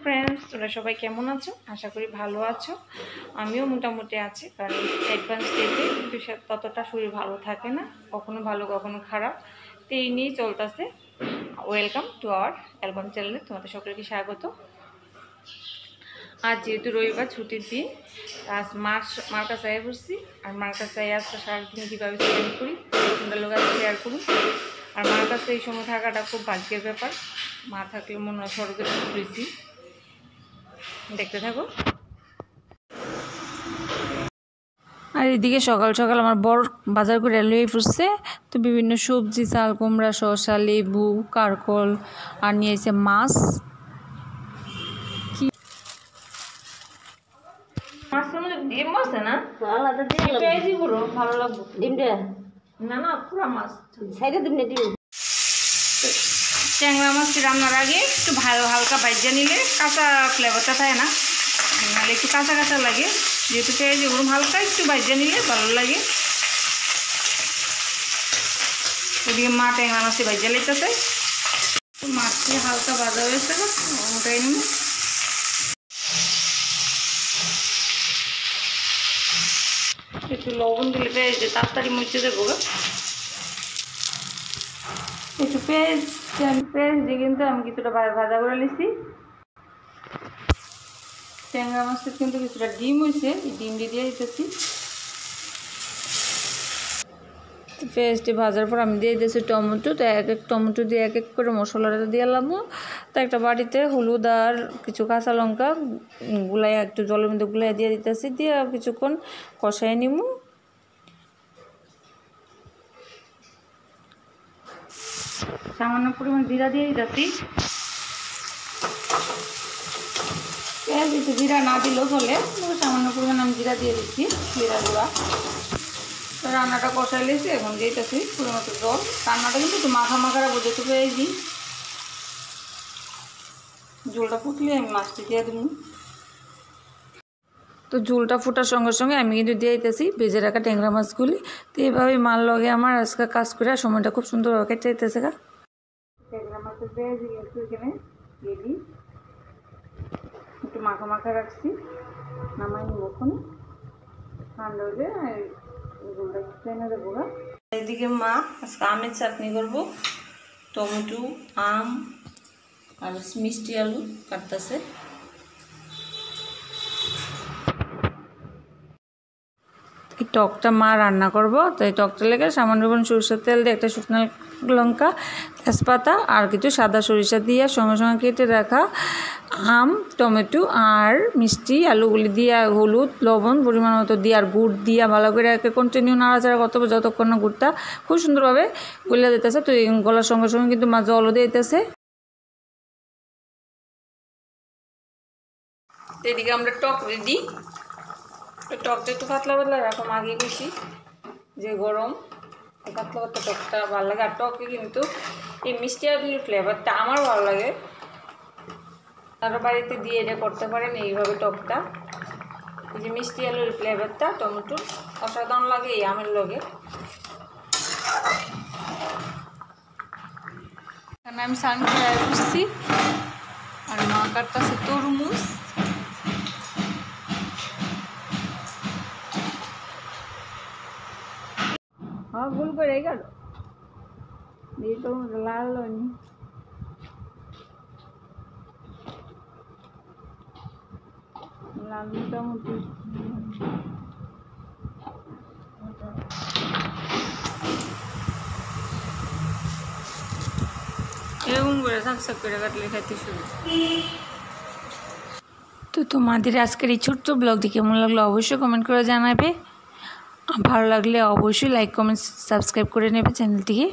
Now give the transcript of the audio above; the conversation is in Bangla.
ফ্রেন্ডস, তোমরা সবাই কেমন আছো? আশা করি ভালো আছো। আমিও মোটামুটি আছি, কারণ অ্যাডভান্স স্টেজে কিন্তু ততটা শরীর ভালো থাকে না, কখনো ভালো কখনো খারাপ। তো এই নিয়েই চলতেছে। ওয়েলকাম টু আওয়ার অ্যালবাম চ্যানেলে তোমাদের সকলকে স্বাগত। আজ যেহেতু রবিবার ছুটির দিন, আজ মার কাছে আয় বসছি। আর মার কাছে আজকে সারাদিন কীভাবে স্পেন্ড করি তোমরা লোক আজকে শেয়ার করুন। আর মার কাছে এই সময় থাকাটা খুব ভাগ্যের ব্যাপার। মা থাকলে মনে হয় স্বর্গে ঘুরেছি। দেখতে থাকো। আর এদিকে সকাল সকাল আমার বড় বাজার করে লয়ে ফুসছে। তো বিভিন্ন সবজি, চাল কুমড়া, শসা, লেবু, কারকল, আর নিয়েছে মাছ। মাছের মধ্যে ডিম আছে না? ভালো লাগবে ডিমটা। না না, পুরো মাছ সাইডে ডিম ডিম। ট্যাংরা মাছটি রান্নার আগে একটু ভালো হালকা ভাজা নিলে কাঁচা ফ্লেভারটা থাকে না, নাহলে একটু কাঁচা কাঁচা লাগে। যেহেতু পেঁয়াজ গরম হালকা একটু ভাজা নিলে ভালো লাগে। ওদিকে মা ট্যাংরা মাছটি ভাজা লেগেছে। মাছটি হালকা ভাজা হয়েছে, ওটাই নিব। একটু লবণ দিলে পেঁয়াজ তাড়াতাড়ি মুছে দেবো। একটু পেঁয়াজ দিয়ে কিন্তু আমি কিছুটা ভাজা করে নিচ্ছি। ট্যাংরা মাছের কিন্তু কিছুটা ডিম হয়েছে, ডিম দিয়ে দিতেছি। পেঁয়াজটি ভাজার পর আমি দিয়ে দিয়েছি টমেটো। তো এক এক টমেটো দিয়ে এক এক করে মশলাটা দিয়ে এলাম। তো একটা বাটিতে হলুদ আর কিছু কাঁচা লঙ্কা গুলাই একটু জলের মধ্যে গুলাই দিয়ে দিতেছি। দিয়ে কিছুক্ষণ কষাই নিব। সামান্য পরিমাণ জিরা দিয়ে দিতেছি। পেঁয়াজ একটু জিরা না দিলেও চলে, সামান্য পরিমাণ আমি জিরা দিয়ে দিচ্ছি, জিরা গুঁড়া। রান্নাটা কষাই লেছি, এখন দিতেছি পরিমাণ জল। রান্নাটা কিন্তু একটু মাখা মাখা রাখবো, যেহেতু পেঁয়াজি ঝোলটা ফুটলে আমি মাছটি দিয়ে দেবো। তো ঝোলটা ফোটার সঙ্গে সঙ্গে আমি কিন্তু দিয়ে দিতেছি ভেজে রাখা ট্যাংরা মাছগুলি। তো এইভাবেই মার লগে আমার আজকে কাজ করে সময়টা খুব সুন্দরভাবে কেটে যেতেছে। ট্যাংরা মাছের পেঁয়াজি কিন্তু এখানে দিয়ে দিই, একটু মাখা মাখা রাখছি। নামাই নিব ওখানে ঠান্ডা হলে ঝোলটা টেনে দেবো। এদিকে মা আজকে আমের চাটনি করবো। টমেটো, আম আর মিষ্টি আলু কাটতেছে। এই টকটা মা রান্না করব। তো এই টকটা লেগে সামান্য সরিষার তেল দিয়ে একটা শুকনো লঙ্কা, তেজপাতা আর কিছু সাদা সরিষা দিয়ে সঙ্গে সঙ্গে কেটে রাখা আম, টমেটো আর মিষ্টি আলুগুলি দিয়ে হলুদ লবণ পরিমাণ মতো দিয়ে আর গুড় দিয়ে ভালো করে একে কন্টিনিউ নাড়াচাড়া করতে হবে যতক্ষণ না গুড়টা খুব সুন্দরভাবে গলে দিতেছে। তো এই গলার সঙ্গে সঙ্গে কিন্তু মা জলও দিয়ে দিতেছে। এদিকে আমরা টক রেডি। টকটা একটু পাতলা পাতলা এরকম আগে বেশি, যে গরম পাতলা পাতলা টকটা ভালো লাগে। আর টকে কিন্তু এই মিষ্টি আলুর ফ্লেভারটা আমার ভালো লাগে। তারা বাড়িতে দিয়ে এটা করতে পারেন এইভাবে টকটা। এই যে মিষ্টি আলুর ফ্লেভারটা টমেটোর অসাধারণ লাগে এই আমের লগে। এখানে আমি সানফ্লাওয়ার বুঝছি আর মা কাটতেছে তরমুজ। হ্যাঁ, ভুল করে গেল দিয়ে তরমুজ লাল হয়নি। লাল মোটামুটি এরকম করে শাক করে কাটলে খাইতে শুরু। তো তোমাদের আজকের এই ছোট্ট ব্লগটি কেমন লাগলো অবশ্যই কমেন্ট করে জানাবে। ভালো লাগলে অবশ্যই লাইক কমেন্ট সাবস্ক্রাইব করে নেবে চ্যানেলটিকে।